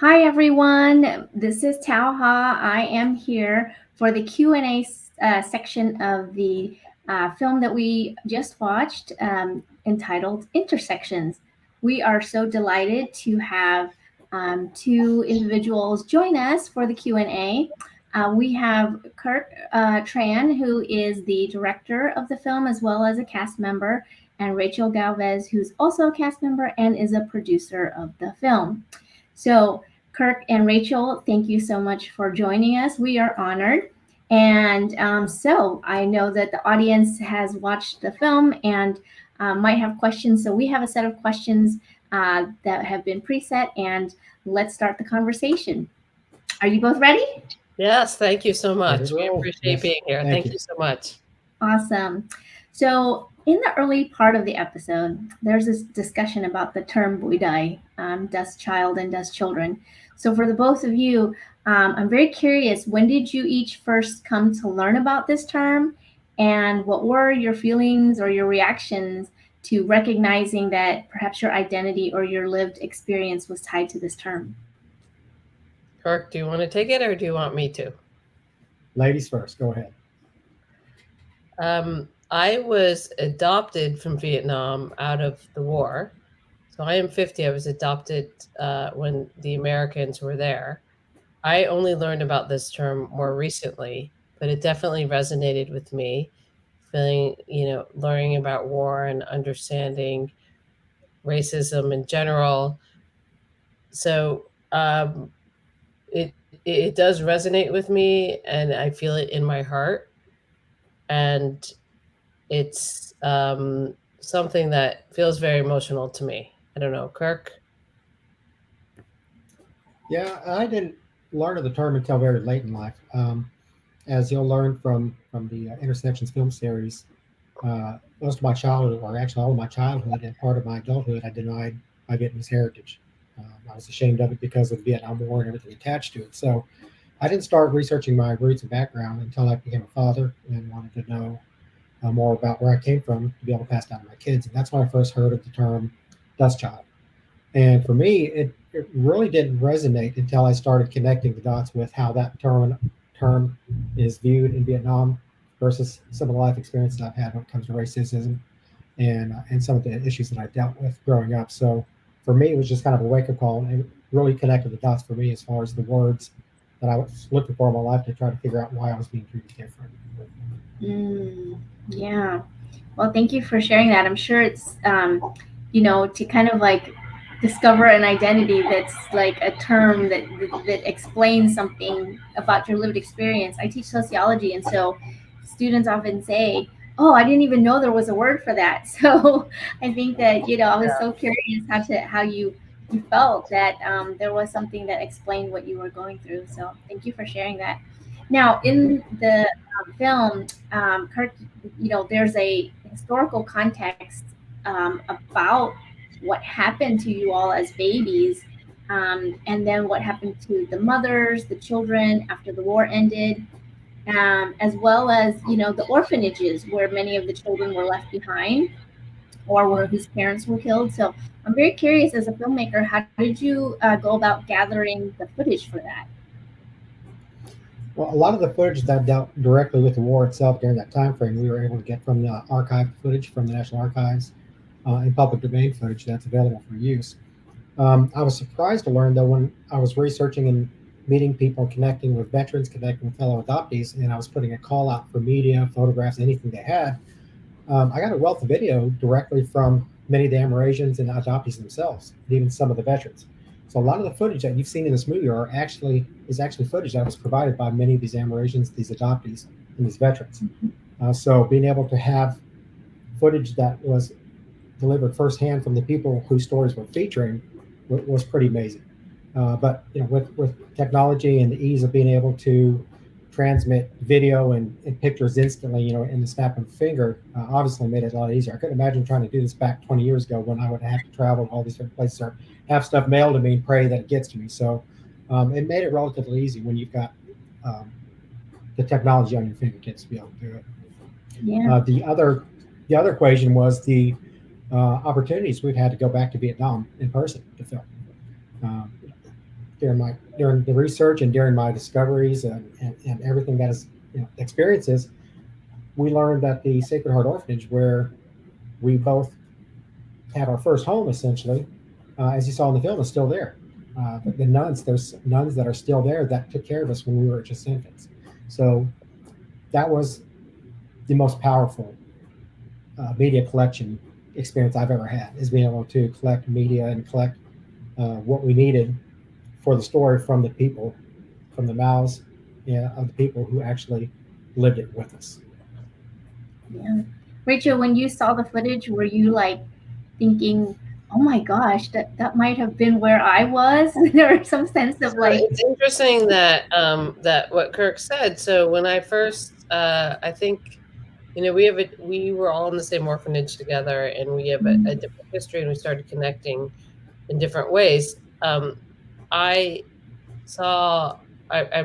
Hi, everyone. This is Tao Ha. I am here for the Q&A section of the film that we just watched entitled Intersections. We are so delighted to have two individuals join us for the Q&A. We have Kirk Tran, who is the director of the film as well as a cast member, and Rachel Galvez, who's also a cast member and is a producer of the film. So, Kirk and Rachel, thank you so much for joining us. We are honored. And so I know that the audience has watched the film and might have questions. So we have a set of questions that have been preset, and let's start the conversation. Are you both ready? Yes, thank you so much. Ready to We roll. appreciate Yes, being here. thank Thank you. you so much. Awesome. So, in the early part of the episode, there's this discussion about the term buidai, dust child and dust children. So, for the both of you, I'm very curious, when did you each first come to learn about this term? And what were your feelings or your reactions to recognizing that perhaps your identity or your lived experience was tied to this term? Kirk, do you want to take it or do you want me to? Ladies first, go ahead. I was adopted from Vietnam out of the war. So I am 50. I was adopted when the Americans were there. I only learned about this term more recently, but it definitely resonated with me, feeling, learning about war and understanding racism in general. So it does resonate with me, and I feel it in my heart, and it's something that feels very emotional to me. I don't know, Kirk. Yeah, I didn't learn of the term until very late in life. As you'll learn from the Intersections film series, most of my childhood, or actually all of my childhood and part of my adulthood, I denied my Vietnamese heritage. I was ashamed of it because of the Vietnam War and everything attached to it. So I didn't start researching my roots and background until I became a father and wanted to know more about where I came from to be able to pass down to my kids. And that's when I first heard of the term dust child. And for me, it really didn't resonate until I started connecting the dots with how that term is viewed in Vietnam versus some of the life experiences I've had when it comes to racism and some of the issues that I dealt with growing up. So for me, it was just kind of a wake up call, and it really connected the dots for me as far as the words that I was looking for in my life to try to figure out why I was being treated different. Yeah. Well, thank you for sharing that. I'm sure it's, to kind of like discover an identity that's like a term that explains something about your lived experience. I teach sociology, and so students often say, "Oh, I didn't even know there was a word for that." So I think that I was so curious how you felt that there was something that explained what you were going through. So thank you for sharing that. Now, in the film, Kirk, there's a historical context about what happened to you all as babies, and then what happened to the mothers, the children after the war ended, as well as the orphanages where many of the children were left behind or where whose parents were killed. So I'm very curious, as a filmmaker, how did you go about gathering the footage for that? Well, a lot of the footage that dealt directly with the war itself during that time frame, we were able to get from the archive footage from the National Archives and public domain footage that's available for use. I was surprised to learn, though, when I was researching and meeting people, connecting with veterans, connecting with fellow adoptees, and I was putting a call out for media, photographs, anything they had. I got a wealth of video directly from many of the Amerasians and adoptees themselves, and even some of the veterans. So a lot of the footage that you've seen in this movie is actually footage that was provided by many of these Amerasians, these adoptees, and these veterans. So being able to have footage that was delivered firsthand from the people whose stories we're featuring was pretty amazing. But with technology and the ease of being able to transmit video and pictures instantly, in the snap of a finger, obviously made it a lot easier. I couldn't imagine trying to do this back 20 years ago when I would have to travel to all these different places or have stuff mailed to me and pray that it gets to me. So it made it relatively easy when you've got um, the technology on your fingertips to be able to do it. Yeah. The other equation was the opportunities we've had to go back to Vietnam in person to film. Um, during the research and during my discoveries and everything that is experiences, we learned that the Sacred Heart Orphanage, where we both had our first home, essentially, as you saw in the film, is still there. The nuns, there's nuns that are still there that took care of us when we were just infants. So that was the most powerful media collection experience I've ever had, is being able to collect media and collect what we needed for the story from the people, from the mouths of the people who actually lived it with us. Yeah. Rachel, when you saw the footage, were you like thinking, oh my gosh, that might have been where I was? Or some sense of like. It's interesting that that what Kirk said. So when I first, I think, we were all in the same orphanage together, and we have a different history, and we started connecting in different ways. I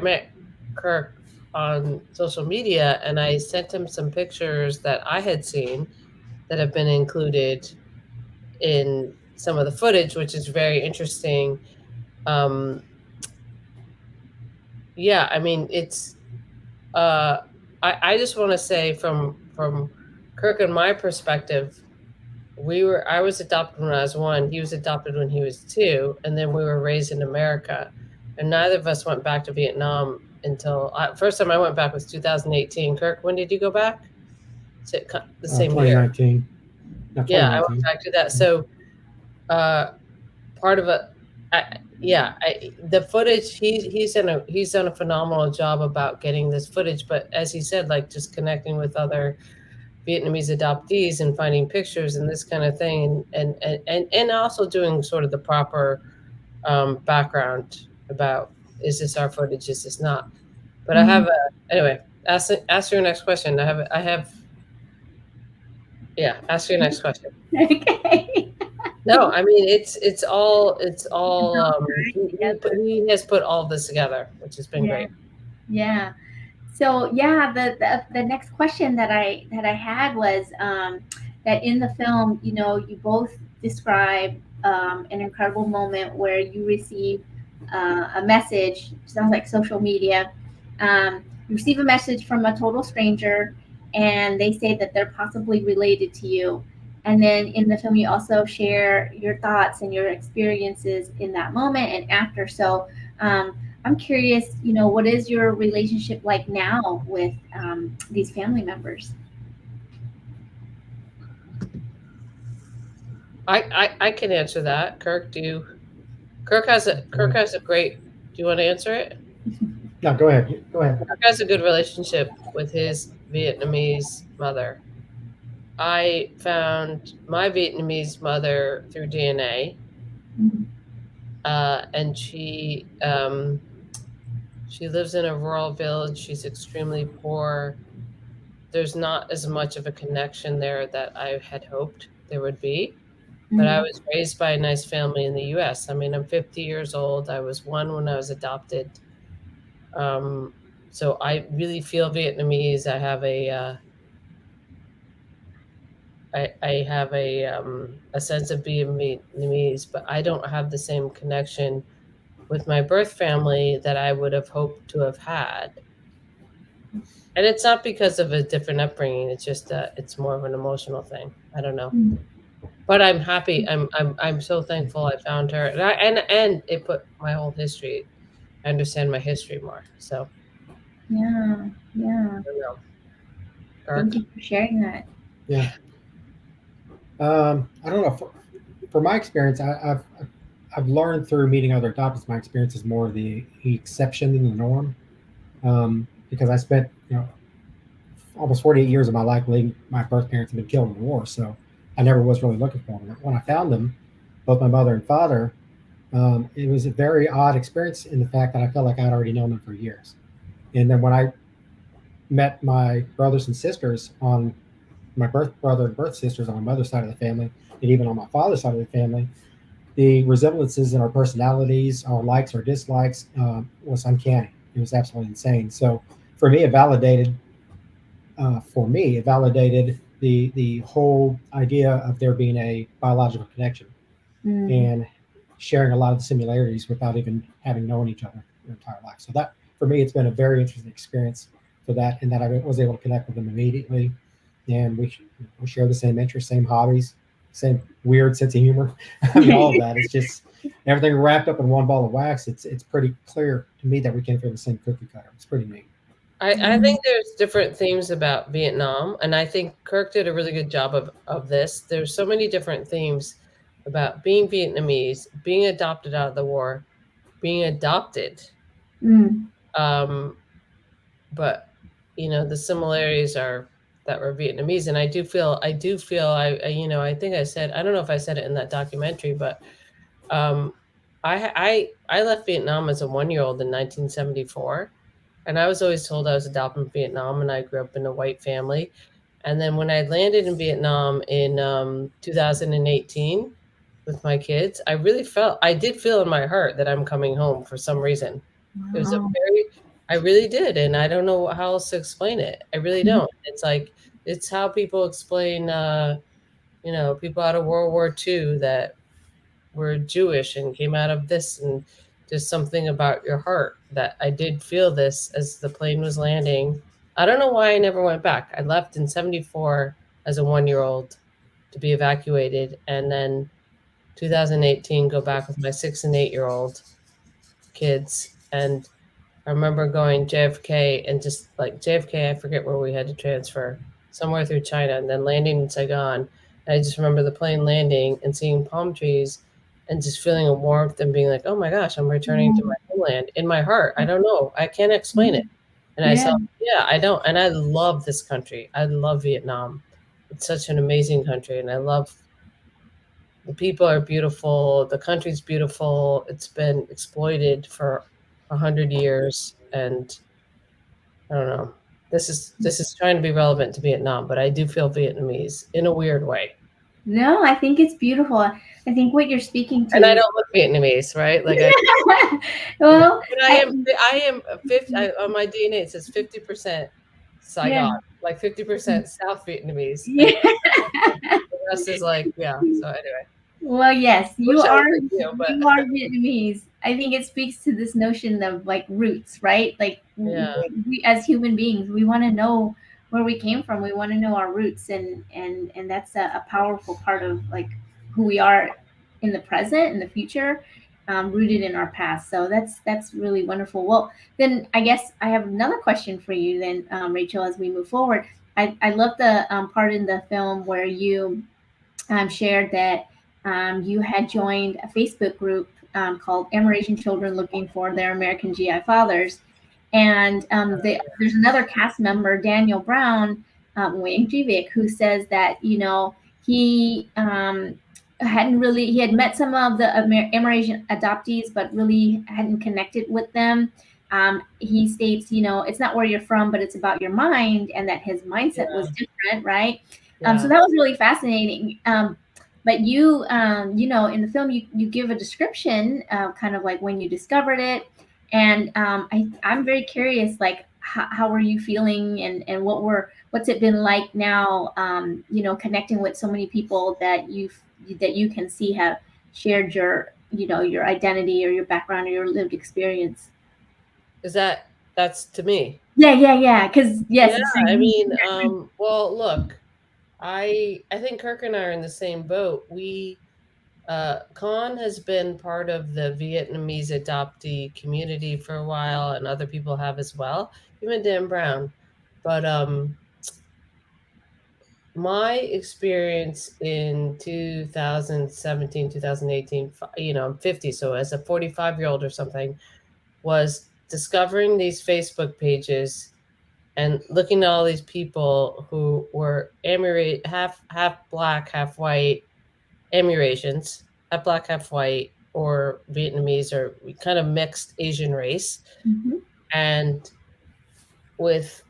met Kirk on social media, and I sent him some pictures that I had seen that have been included in some of the footage, which is very interesting. Yeah, I mean, it's I just want to say from Kirk and my perspective, I was adopted when I was 1, he was adopted when he was 2, and then we were raised in America, and neither of us went back to Vietnam until first time I went back was 2018. Kirk, when did you go back? The same 2019. year. No, 2019. Yeah, I went back to that. So part of it, the footage, he's done a phenomenal job about getting this footage, but as he said, like just connecting with other Vietnamese adoptees and finding pictures and this kind of thing, and also doing sort of the proper background about, is this our footage, is this not? But I have anyway, ask your next question. Ask your next question. Okay. No, I mean it's all he has put all this together, which has been great. Yeah. So yeah, the next question that I had was that in the film, you both describe an incredible moment where you receive a message. Sounds like social media. You receive a message from a total stranger, and they say that they're possibly related to you. And then in the film, you also share your thoughts and your experiences in that moment and after. So I'm curious, what is your relationship like now with these family members? I can answer that. Kirk, Kirk has a great. Do you want to answer it? No, go ahead. Kirk has a good relationship with his Vietnamese mother. I found my Vietnamese mother through DNA, and she lives in a rural village. She's extremely poor. There's not as much of a connection there that I had hoped there would be. But I was raised by a nice family in the U.S. I mean, I'm 50 years old. I was 1 when I was adopted. So I really feel Vietnamese. I have a sense of being Vietnamese, but I don't have the same connection with my birth family that I would have hoped to have had. And it's not because of a different upbringing. It's just it's more of an emotional thing. I don't know. But I'm happy. I'm so thankful I found her, and it put my whole history. I understand my history more. So yeah. I don't know. Thank you for sharing that. Yeah. I don't know. For my experience, I've learned through meeting other adoptees, my experience is more the exception than the norm. Because I spent almost 48 years of my life believing my birth parents had been killed in the war, so I never was really looking for them. When I found them, both my mother and father, it was a very odd experience in the fact that I felt like I'd already known them for years. And then when I met my brothers and sisters on my birth brother and birth sisters on my mother's side of the family, and even on my father's side of the family, the resemblances in our personalities, our likes or dislikes, was uncanny. It was absolutely insane. So for me, it validated the whole idea of there being a biological connection. And sharing a lot of the similarities without even having known each other their entire life. So that, for me, it's been a very interesting experience for that, and that I was able to connect with them immediately, and we share the same interests, same hobbies, same weird sense of humor. I mean, all of that. It's just everything wrapped up in one ball of wax. It's pretty clear to me that we came from the same cookie cutter. It's pretty neat. I think there's different themes about Vietnam, and I think Kirk did a really good job of this. There's so many different themes about being Vietnamese, being adopted out of the war, being adopted. But the similarities are that we're Vietnamese, and I do feel I think I said, I don't know if I said it in that documentary, but I left Vietnam as a 1-year-old in 1974. And I was always told I was adopted from Vietnam, and I grew up in a white family. And then when I landed in Vietnam in 2018 with my kids, I did feel in my heart that I'm coming home for some reason. Wow. It was I really did. And I don't know how else to explain it. I really don't. It's like, it's how people explain, people out of World War II that were Jewish and came out of this, and just something about your heart that I did feel this as the plane was landing. I don't know why I never went back. I left in 74 as a 1-year-old to be evacuated, and then 2018 go back with my 6 and 8-year-old kids. And I remember going JFK, and just like JFK, I forget where we had to transfer, somewhere through China, and then landing in Saigon. And I just remember the plane landing and seeing palm trees and just feeling a warmth and being like, oh my gosh, I'm returning to my homeland in my heart. I don't know. I can't explain it. And I saw, I don't. And I love this country. I love Vietnam. It's such an amazing country. And I love, the people are beautiful. The country's beautiful. It's been exploited for 100 years. And I don't know. This is trying to be relevant to Vietnam, but I do feel Vietnamese in a weird way. No, I think it's beautiful. I think what you're speaking to, and I don't look Vietnamese, right? Like, well, I am 50 on my DNA. It says 50% Saigon, like 50% South Vietnamese. Yeah. The rest is like, So anyway. Well, yes, you are Vietnamese. I think it speaks to this notion of like roots, right? Like we as human beings, we want to know where we came from. We want to know our roots, and that's a powerful part of like who we are in the present and the future, rooted in our past. So that's really wonderful. Well, then I guess I have another question for you then, Rachel, as we move forward. I love the part in the film where you shared that you had joined a Facebook group called Amerasian Children Looking for Their American GI Fathers. And there's another cast member, Daniel Brown, Wayne Jivik, who says that, he he had met some of the Amerasian adoptees, but really hadn't connected with them. He states, it's not where you're from, but it's about your mind, and that his mindset was different, right? So that was really fascinating. But you, in the film, you give a description, kind of like when you discovered it. And I'm very curious, like, how were you feeling, and what's it been like now, connecting with so many people that you can see have shared your identity or your background or your lived experience. That's to me? Yeah. Because yes. Yeah, I mean, well, look, I think Kirk and I are in the same boat. Con has been part of the Vietnamese adoptee community for a while, and other people have as well, even Dan Brown. But my experience in 2017, 2018, I'm 50, so as a 45-year-old or something, was discovering these Facebook pages and looking at all these people who were half black, half white, Amerasians, half black, half white, or Vietnamese, or kind of mixed Asian race, and with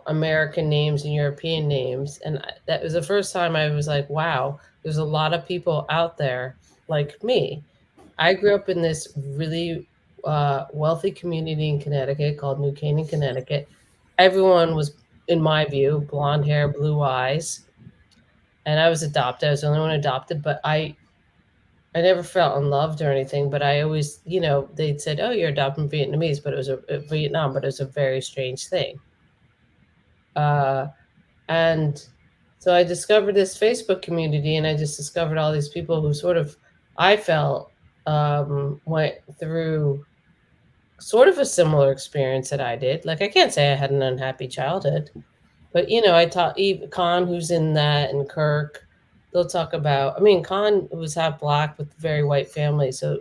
American names and European names. And that was the first time I was like, wow, there's a lot of people out there like me. I grew up in this really wealthy community in Connecticut called New Canaan, Connecticut. Everyone was, in my view, blonde hair, blue eyes. And I was adopted. I was the only one adopted, but I I never felt unloved or anything, but I always, they'd said, "Oh, you're adopting Vietnamese," but it was a Vietnam, but it was a very strange thing. And so I discovered this Facebook community, and I just discovered all these people who sort of, I felt, went through sort of a similar experience that I did. Like, I can't say I had an unhappy childhood, but I taught Khan, who's in that, and Kirk. They'll talk about. I mean, Khan was half Black with a very white family, so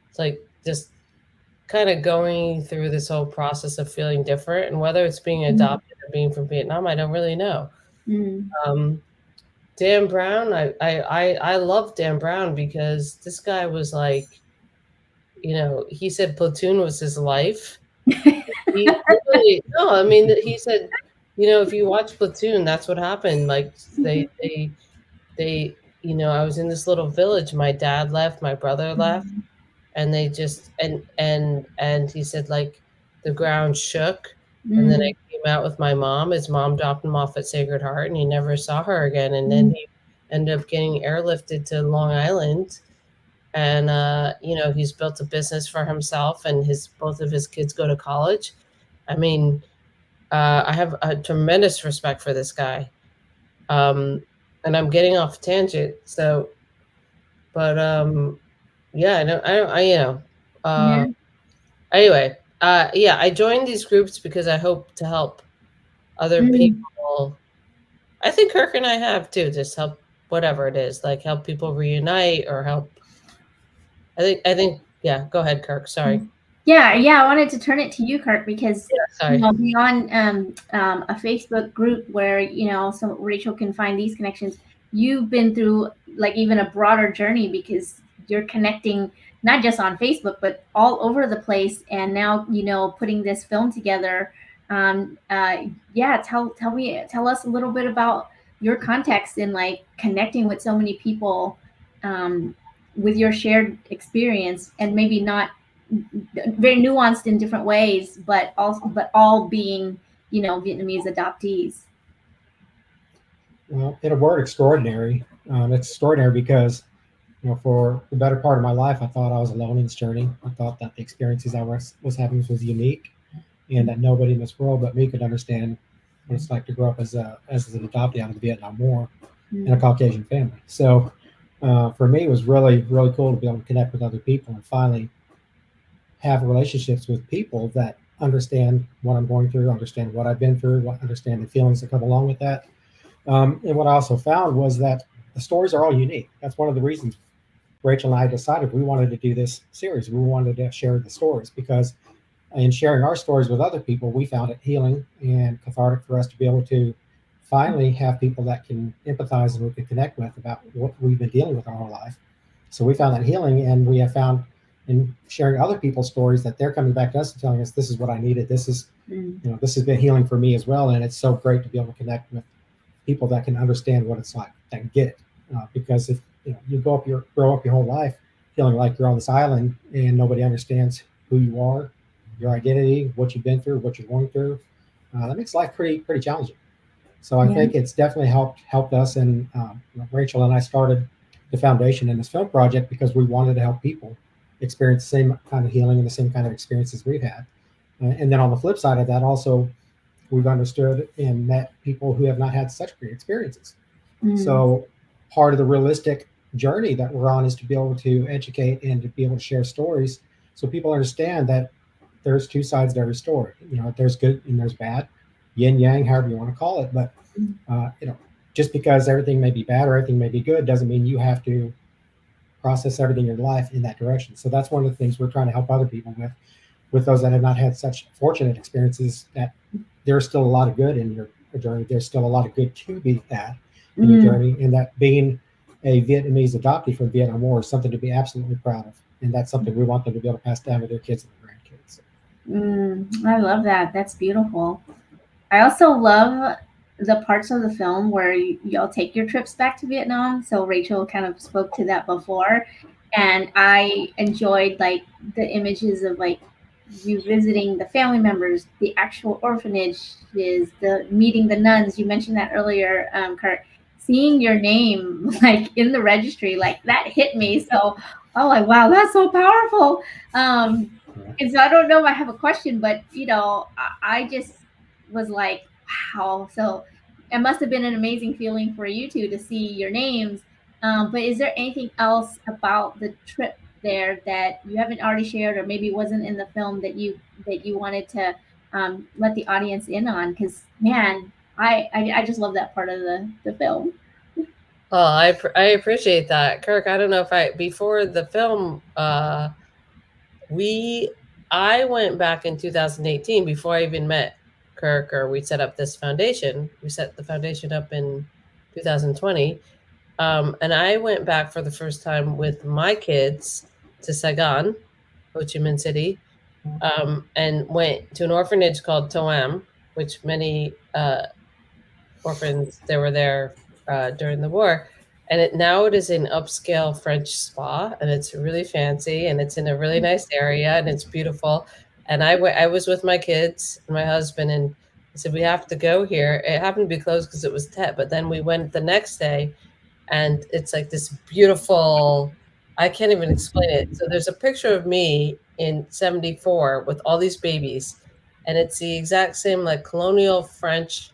it's like just kind of going through this whole process of feeling different, and whether it's being adopted or being from Vietnam, I don't really know. Dan Brown, I love Dan Brown because this guy was like, he said Platoon was his life. He said, if you watch Platoon, that's what happened. Like they, I was in this little village. My dad left, my brother left, and they just and he said, like, the ground shook, and then I came out with my mom. His mom dropped him off at Sacred Heart, and he never saw her again. And then he ended up getting airlifted to Long Island, and he's built a business for himself, and both of his kids go to college. I mean, I have a tremendous respect for this guy, and I'm getting off tangent. So, but yeah, anyway, I joined these groups because I hope to help other people. I think Kirk and I have too, just help whatever it is, like help people reunite or help. I think, yeah, go ahead, Kirk. Sorry. Yeah, I wanted to turn it to you, Kirk, because beyond a Facebook group where so Rachel can find these connections, you've been through like even a broader journey because you're connecting not just on Facebook but all over the place, and now putting this film together. Tell us a little bit about your context in like connecting with so many people with your shared experience, and maybe not very nuanced in different ways, but all being Vietnamese adoptees. Well, in a word, extraordinary. It's extraordinary because for the better part of my life, I thought I was alone in this journey. I thought that the experiences I was having was unique, and that nobody in this world but me could understand what it's like to grow up as an adoptee out of the Vietnam War in a Caucasian family. So for me, it was really, really cool to be able to connect with other people and finally have relationships with people that understand what I'm going through, understand what I've been through, understand the feelings that come along with that. And what I also found was that the stories are all unique. That's one of the reasons Rachel and I decided we wanted to do this series. We wanted to share the stories because in sharing our stories with other people, we found it healing and cathartic for us to be able to finally have people that can empathize and we can connect with about what we've been dealing with our whole life. So we found that healing, and we have found in sharing other people's stories that they're coming back to us and telling us this is what I needed. This is, this has been healing for me as well. And it's so great to be able to connect with people that can understand what it's like, that can get it. Because if you grow up your whole life feeling like you're on this island and nobody understands who you are, your identity, what you've been through, what you're going through, that makes life pretty challenging. So I think it's definitely helped us. And Rachel and I started the foundation in this film project because we wanted to help people experience the same kind of healing and the same kind of experiences we've had. And then on the flip side of that, also, we've understood and met people who have not had such great experiences. So part of the realistic journey that we're on is to be able to educate and to be able to share stories so people understand that there's two sides to every story. There's good and there's bad, yin yang, however you want to call it. But just because everything may be bad or everything may be good doesn't mean you have to process everything in your life in that direction. So that's one of the things we're trying to help other people with those that have not had such fortunate experiences, that there's still a lot of good in your journey. There's still a lot of good to be had in your journey, and that being a Vietnamese adoptee from the Vietnam War is something to be absolutely proud of. And that's something we want them to be able to pass down to their kids and their grandkids. I love that. That's beautiful. I also love the parts of the film where y'all take your trips back to Vietnam. So Rachel kind of spoke to that before, and I enjoyed like the images of like you visiting the family members, the actual orphanages, the meeting the nuns. You mentioned that earlier, Kurt. seeing your name like in the registry, like that hit me. So I'm like, wow, that's so powerful. And so I don't know if I have a question, but I just was like, wow. So it must have been an amazing feeling for you two to see your names. But is there anything else about the trip there that you haven't already shared, or maybe wasn't in the film that you wanted to let the audience in on? Because man, I just love that part of the film. Well, I appreciate that, Kirk. I don't know if before the film, I went back in 2018 before I even met Kirk, or we set up this foundation. We set the foundation up in 2020. And I went back for the first time with my kids to Saigon, Ho Chi Minh City, and went to an orphanage called Toam, which many orphans, they were there during the war. And now it is an upscale French spa, and it's really fancy, and it's in a really nice area, and it's beautiful. And I was with my kids and my husband, and I said, we have to go here. It happened to be closed because it was Tet, but then we went the next day, and it's like this beautiful, I can't even explain it. So there's a picture of me in 74 with all these babies, and it's the exact same like colonial French,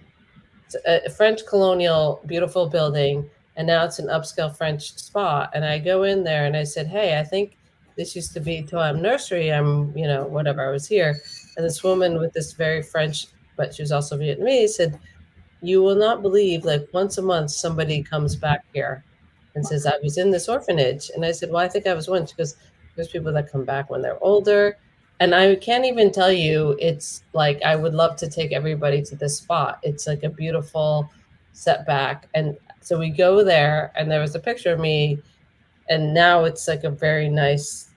a French colonial beautiful building, and now it's an upscale French spa. And I go in there and I said, hey, I think this used to be Toam Nursery. I'm, whatever, I was here. And this woman with this very French, but she was also Vietnamese, said, you will not believe, like once a month somebody comes back here and says, I was in this orphanage. And I said, well, I think I was once, because there's people that come back when they're older. And I can't even tell you, it's like, I would love to take everybody to this spot. It's like a beautiful setback. And so we go there, and there was a picture of me, and now it's like a very nice,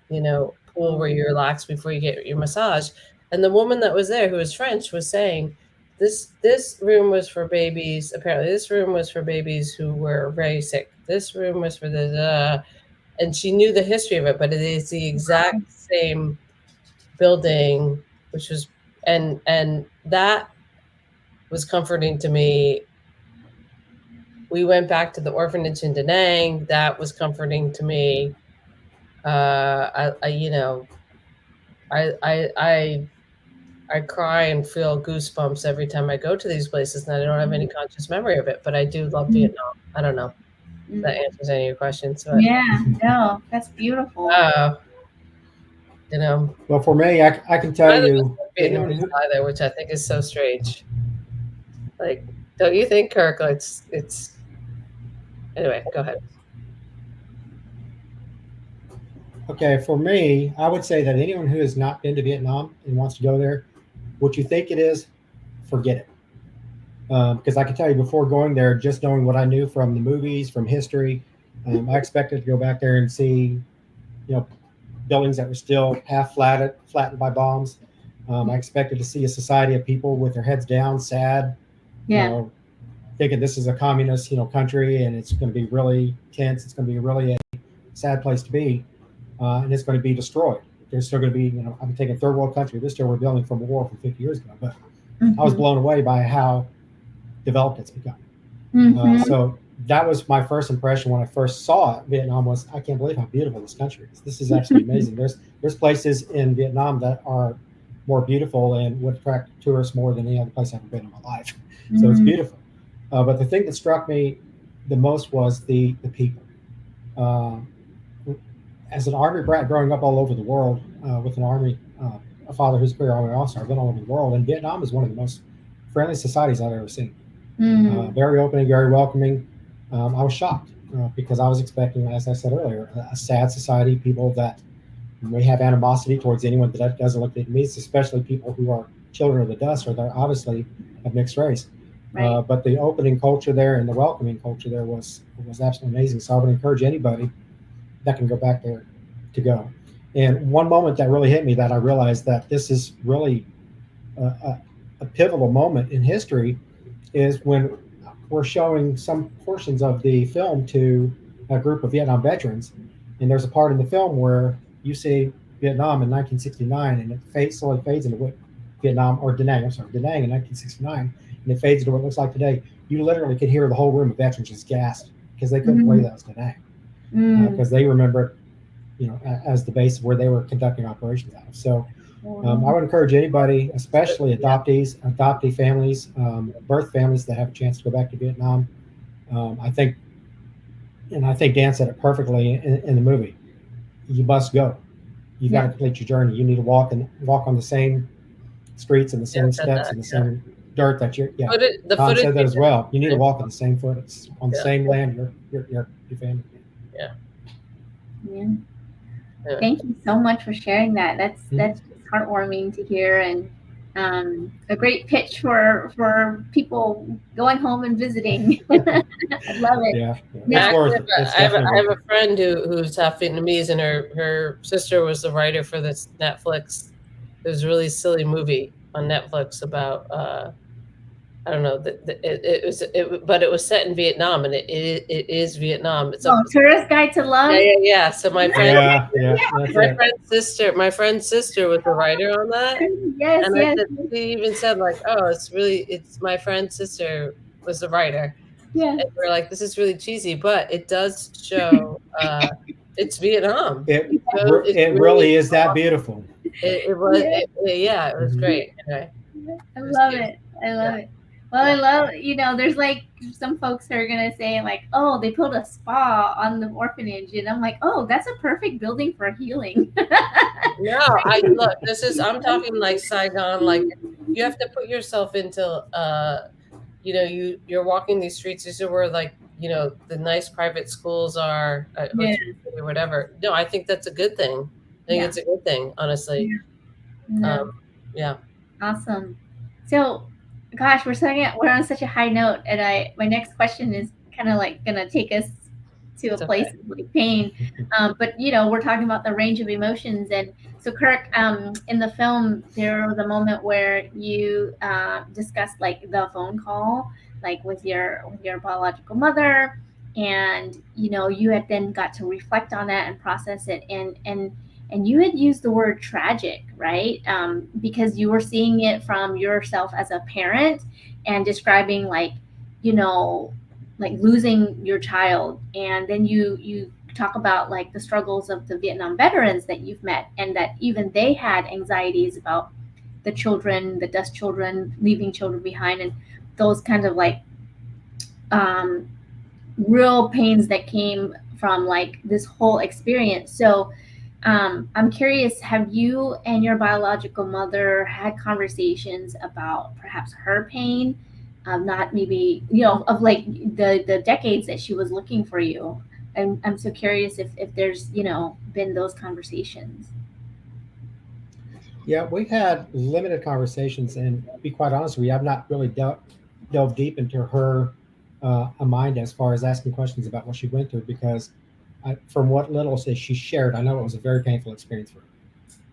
pool where you relax before you get your massage. And the woman that was there, who was French, was saying, this room was for babies. Apparently, this room was for babies who were very sick. This room was for and she knew the history of it, but it is the exact same building, which was, and that was comforting to me. We went back to the orphanage in Da Nang. That was comforting to me. I cry and feel goosebumps every time I go to these places, and I don't have any conscious memory of it, but I do love Vietnam. I don't know if that answers any of your questions. But, Yeah, no, that's beautiful. Well, for me, I can tell you, Vietnamese either, which I think is so strange. Like, don't you think, Kirk? It's anyway. Go ahead. Okay, for me, I would say that anyone who has not been to Vietnam and wants to go there, what you think it is, forget it. Because I can tell you, before going there, just knowing what I knew from the movies, from history, I expected to go back there and see, buildings that were still half flattened by bombs. I expected to see a society of people with their heads down, sad, thinking this is a communist, country, and it's going to be really tense. It's going to be really a sad place to be, and it's going to be destroyed. There's still going to be, I'm taking third world country. This still rebuilding from a war from 50 years ago, but I was blown away by how developed it's become. So that was my first impression when I first saw it. Vietnam was, I can't believe how beautiful this country is. This is absolutely amazing. There's places in Vietnam that are more beautiful and would attract tourists more than any other place I've ever been in my life. So it's beautiful. But the thing that struck me the most was the people. As an Army brat growing up all over the world with an Army, a father who's a career Army officer, I've been all over the world, and Vietnam is one of the most friendly societies I've ever seen. Very opening, very welcoming. I was shocked because I was expecting, as I said earlier, a sad society, people that may have animosity towards anyone that doesn't look Vietnamese, especially people who are children of the dust or they're obviously of mixed race. Right. But the opening culture there and the welcoming culture there was absolutely amazing. So I would encourage anybody that can go back there to go. And one moment that really hit me, that I realized that this is really a pivotal moment in history, is when we're showing some portions of the film to a group of Vietnam veterans. And there's a part in the film where you see Vietnam in 1969, and it slowly fades into what Vietnam, or Da Nang, I'm sorry, Da Nang in 1969, and it fades into what it looks like today, you literally could hear the whole room of veterans just gasped because they couldn't believe that was Da Nang, because they remember it, as the base where they were conducting operations out of. So I would encourage anybody, especially adoptees, adoptee families, birth families that have a chance to go back to Vietnam. I think Dan said it perfectly in the movie. You must go. You've got to complete your journey. You need to walk on the same streets and the same steps and the same dirt that you're. Yeah, Tom said that as well. You need to walk on the same foot on the same land your family. Yeah. Thank you so much for sharing that. That's heartwarming to hear, and a great pitch for people going home and visiting. I love it. Yeah. I have a friend who's half Vietnamese, and her sister was the writer for this Netflix. There's a really silly movie on Netflix about I don't know. But it was set in Vietnam, and it is Vietnam. It's Tourist Guide to Love. Yeah. So my friend, my friend's sister was the writer on that. Yes, and yes. She even said like, "Oh, it's my friend's sister was the writer." Yeah. And we're like, "This is really cheesy," but it does show it's Vietnam. It really is that beautiful. It was. It was great. Anyway, I love it. Well, I love, there's like some folks who are going to say like, oh, they built a spa on the orphanage. And I'm like, oh, that's a perfect building for healing. No, I'm talking like Saigon, like you have to put yourself into, you're walking these streets. These are where like, the nice private schools are, or whatever. No, I think that's a good thing. I think it's a good thing, honestly. Yeah. Awesome. So, gosh, we're on such a high note, and my next question is kind of like gonna take us to a place of like pain, but we're talking about the range of emotions, and so Kirk, in the film there was a moment where you discussed like the phone call, like with your biological mother, and you had then got to reflect on that and process it, and you had used the word tragic, right? Because you were seeing it from yourself as a parent and describing like losing your child. And then you talk about like the struggles of the Vietnam veterans that you've met, and that even they had anxieties about the children, the dust children, leaving children behind, and those kind of like real pains that came from like this whole experience. So I'm curious, have you and your biological mother had conversations about perhaps her pain, not maybe, of like the decades that she was looking for you? I'm so curious if there's, been those conversations. Yeah, we've had limited conversations, and to be quite honest with you, I've not really delved deep into her mind as far as asking questions about what she went through, because from what little she shared, I know it was a very painful experience for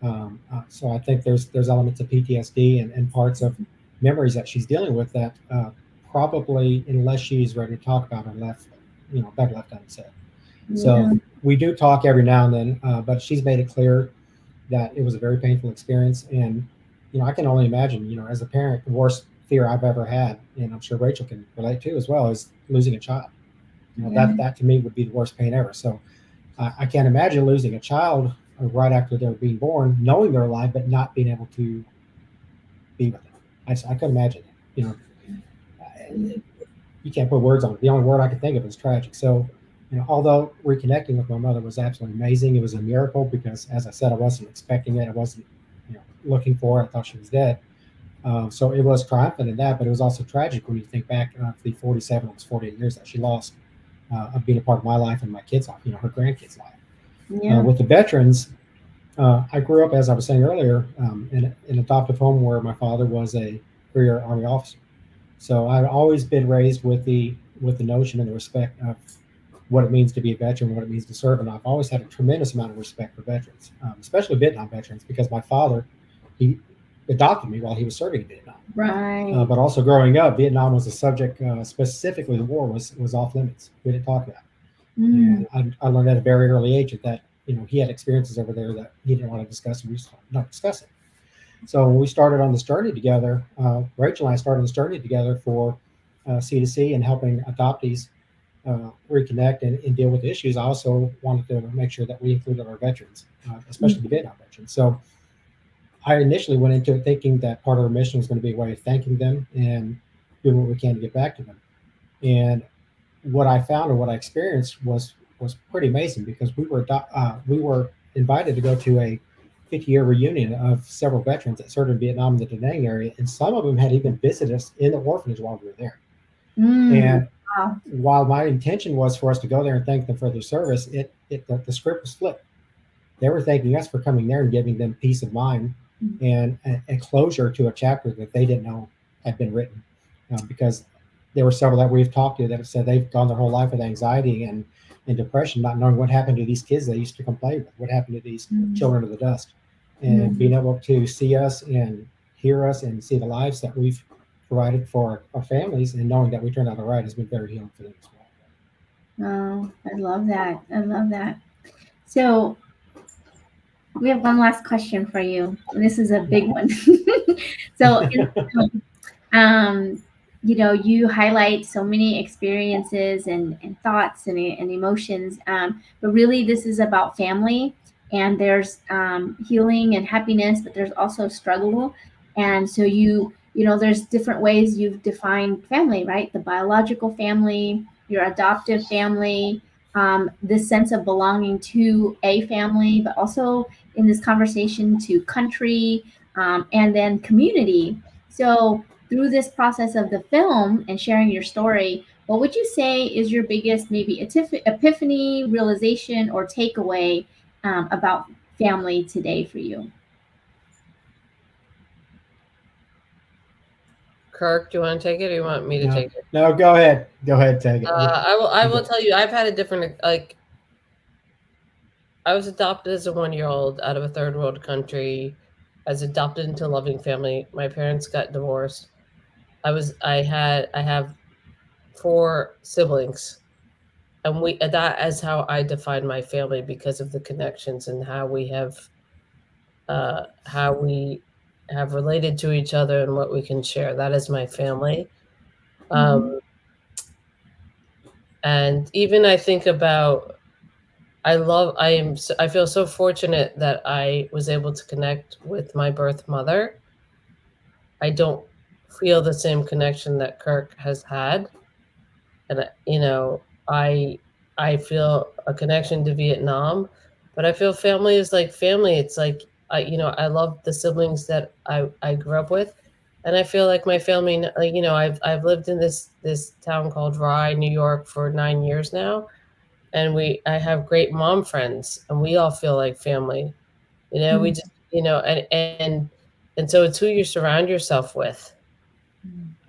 her. So I think there's elements of PTSD and parts of memories that she's dealing with that probably, unless she's ready to talk about, are better left unsaid. Yeah. So we do talk every now and then, but she's made it clear that it was a very painful experience. And, I can only imagine, as a parent, the worst fear I've ever had, and I'm sure Rachel can relate to as well, is losing a child. That to me would be the worst pain ever. So I can't imagine losing a child right after they're being born, knowing they're alive, but not being able to be with them. I couldn't imagine it. You can't put words on it. The only word I could think of is tragic. So, although reconnecting with my mother was absolutely amazing, it was a miracle because, as I said, I wasn't expecting it. I wasn't, looking for her. I thought she was dead. So it was triumphant in that, but it was also tragic when you think back to the 48 years that she lost of being a part of my life and my kids' life, her grandkids' life. Yeah. With the veterans, I grew up, as I was saying earlier, in an adoptive home where my father was a career Army officer. So I've always been raised with the notion and the respect of what it means to be a veteran, what it means to serve, and I've always had a tremendous amount of respect for veterans, especially Vietnam veterans, because my father, he adopted me while he was serving in Vietnam. Right. But also growing up, Vietnam was a subject, specifically the war was off limits. We didn't talk about it. And I learned at a very early age that, he had experiences over there that he didn't want to discuss, and we just not discuss it. So when we started on this journey together, Rachel and I started this journey together for C2C and helping adoptees reconnect and deal with issues. I also wanted to make sure that we included our veterans, especially the Vietnam veterans. So I initially went into it thinking that part of our mission was going to be a way of thanking them and doing what we can to get back to them. And what I found and what I experienced was pretty amazing, because we were invited to go to a 50-year reunion of several veterans that served in Vietnam in the Da Nang area, and some of them had even visited us in the orphanage while we were there. And Wow. while my intention was for us to go there and thank them for their service, the script was flipped. They were thanking us for coming there and giving them peace of mind and closure to a chapter that they didn't know had been written, because there were several that we've talked to that have said they've gone their whole life with anxiety and depression, not knowing what happened to these kids they used to come play with, what happened to these children of the dust, and being able to see us and hear us and see the lives that we've provided for our families, and knowing that we turned out all right has been very healing for them as well. Oh, I love that. I love that. So we have one last question for you. This is a big one. So, you highlight so many experiences and thoughts and emotions, but really this is about family, and there's healing and happiness, but there's also struggle. And so there's different ways you've defined family, right? The biological family, your adoptive family, this sense of belonging to a family, but also in this conversation to country, and then community. So through this process of the film and sharing your story, what would you say is your biggest maybe epiphany, realization, or takeaway about family today for you? Kirk, do you want to take it, or you want me to take it? No, go ahead. Go ahead, take it. I will tell you, I've had a different, I was adopted as a 1-year-old out of a third world country. I was adopted into a loving family. My parents got divorced. I have 4 siblings, and that is how I define my family, because of the connections and how we have related to each other and what we can share. That is my family. And even I think about, I feel so fortunate that I was able to connect with my birth mother. I don't feel the same connection that Kirk has had. And, I feel a connection to Vietnam, but I feel family is like family. It's like, I love the siblings that I grew up with. And I feel like my family, I've lived in this town called Rye, New York for 9 years now. And I have great mom friends, and we all feel like family. We just, and so it's who you surround yourself with.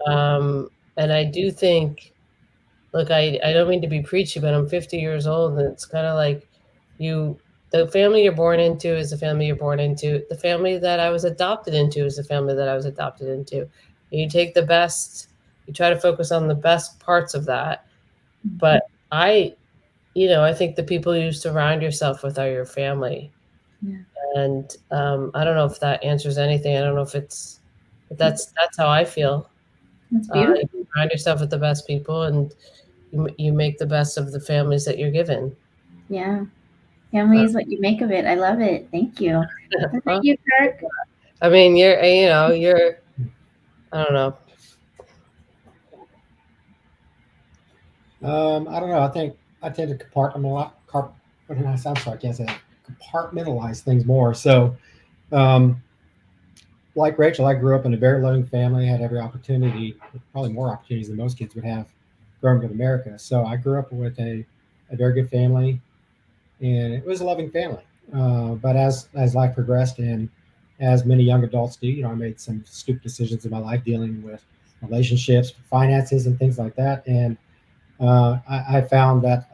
And I do think, look, I don't mean to be preachy, but I'm 50 years old, and it's kind of like the family you're born into is the family you're born into. The family that I was adopted into is the family that I was adopted into. And you take the best, you try to focus on the best parts of that. But I think the people you surround yourself with are your family. Yeah. And I don't know if that answers anything. I don't know if but that's how I feel. That's beautiful. You surround yourself with the best people, and you make the best of the families that you're given. Yeah. Family is what you make of it. I love it. Thank you. Thank you, Kirk. I mean, you're, I don't know. I don't know. I think I tend to compartmentalize things more. So, like Rachel, I grew up in a very loving family. I had every opportunity, probably more opportunities than most kids would have growing up in America. So I grew up with a very good family, and it was a loving family. But as life progressed, and as many young adults do, I made some stupid decisions in my life dealing with relationships, finances, and things like that. And I found that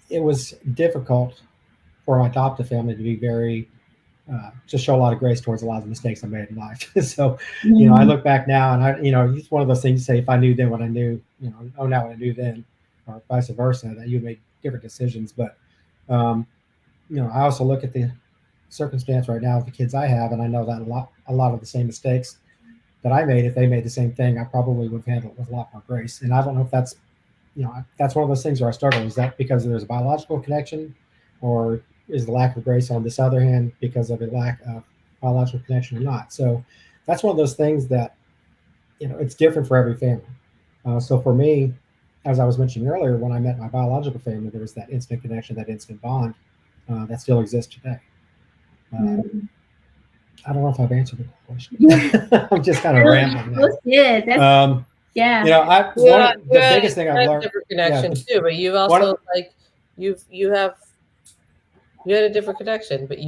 it was difficult for my adoptive family to be very to show a lot of grace towards a lot of the mistakes I made in life. So, I look back now, and it's one of those things you say, if I knew then what I knew, now what I knew then, or vice versa, that you make different decisions. But, I also look at the circumstance right now with the kids I have, and I know that a lot of the same mistakes that I made, if they made the same thing, I probably would have handled it with a lot more grace. And I don't know if that's, that's one of those things where I struggle. Is that because there's a biological connection, or is the lack of grace on this other hand because of a lack of biological connection or not? So that's one of those things that, it's different for every family. So for me, as I was mentioning earlier, when I met my biological family, there was that instant connection, that instant bond that still exists today. I don't know if I've answered the question. I'm just kind of rambling now. Yeah. The biggest thing I've learned. Different connection too, but you've also you had a different connection, but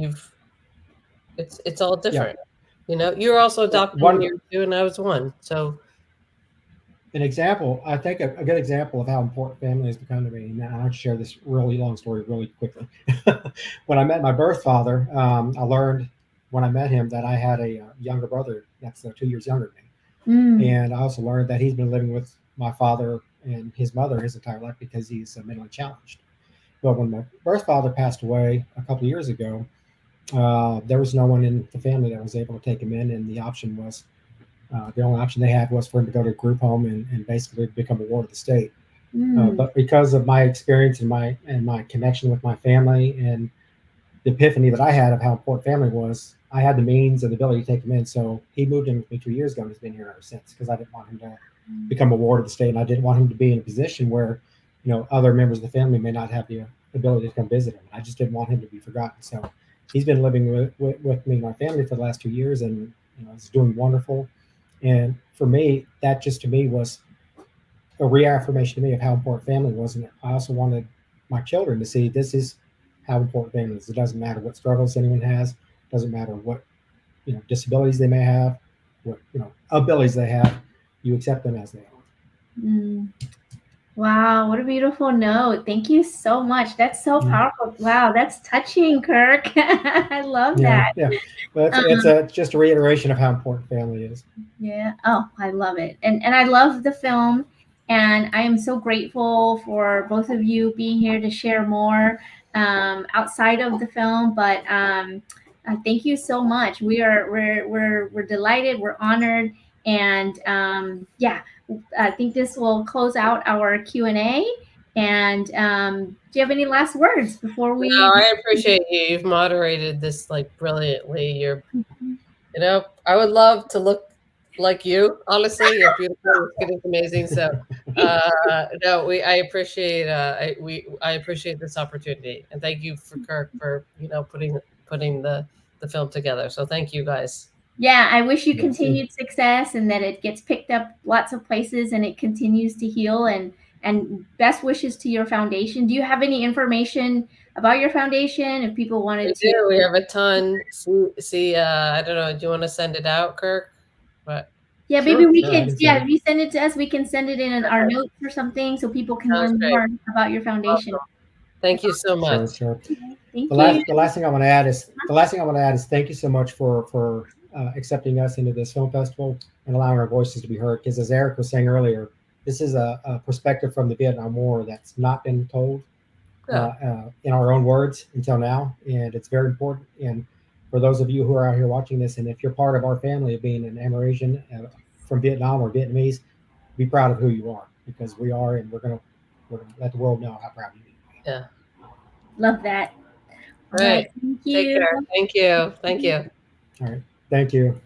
it's all different. You're also adopted when you were 2 and I was 1. So an example, I think a good example of how important family has become to me, and I'll share this really long story really quickly. When I met my birth father, I learned when I met him that I had a younger brother that's 2 years younger than me. And I also learned that he's been living with my father and his mother his entire life because he's mentally challenged. But when my birth father passed away a couple of years ago, there was no one in the family that was able to take him in, and the option was the only option they had was for him to go to a group home and basically become a ward of the state. But because of my experience and my connection with my family and the epiphany that I had of how important family was, I had the means and the ability to take him in. So he moved in with me 2 years ago and he's been here ever since, because I didn't want him to become a ward of the state, and I didn't want him to be in a position where other members of the family may not have the ability to come visit him. I just didn't want him to be forgotten. So he's been living with me and my family for the last 2 years, and he's doing wonderful. And for me, that just to me was a reaffirmation to me of how important family was. And I also wanted my children to see this is how important family is. It doesn't matter what struggles anyone has. It doesn't matter what disabilities they may have, what abilities they have. You accept them as they are. Wow, what a beautiful note. Thank you so much. That's so powerful. Wow, that's touching, Kirk. I love that. Yeah. Well, it's just a reiteration of how important family is. Yeah. Oh, I love it. And I love the film. And I am so grateful for both of you being here to share more outside of the film. But thank you so much. We're delighted. We're honored. And I think this will close out our Q&A. And do you have any last words before we? No, I appreciate you. You've moderated this brilliantly. I would love to look like you. Honestly, you're beautiful. Your skin is amazing. So, I appreciate. I appreciate this opportunity, and thank you for Kirk for putting the film together. So thank you guys. Yeah, I wish you continued success and that it gets picked up lots of places and it continues to heal, and best wishes to your foundation. Do you have any information about your foundation if people wanted to? We have a ton. See, I don't know. Do you want to send it out, Kirk? But yeah, maybe we can. Yeah, if you send it to us, we can send it in our notes or something so people can learn more about your foundation. Awesome. Thank you so much. Sure. Thank you. The last thing I want to add is thank you so much for accepting us into this film festival and allowing our voices to be heard. Because as Eric was saying earlier, this is a perspective from the Vietnam War that's not been told in our own words until now, and it's very important. And for those of you who are out here watching this, and if you're part of our family of being an Amerasian from Vietnam or Vietnamese, be proud of who you are, because we are, and we're gonna let the world know how proud you are. Yeah, love that. All right. Thank you. Take care. Thank you. All right. Thank you.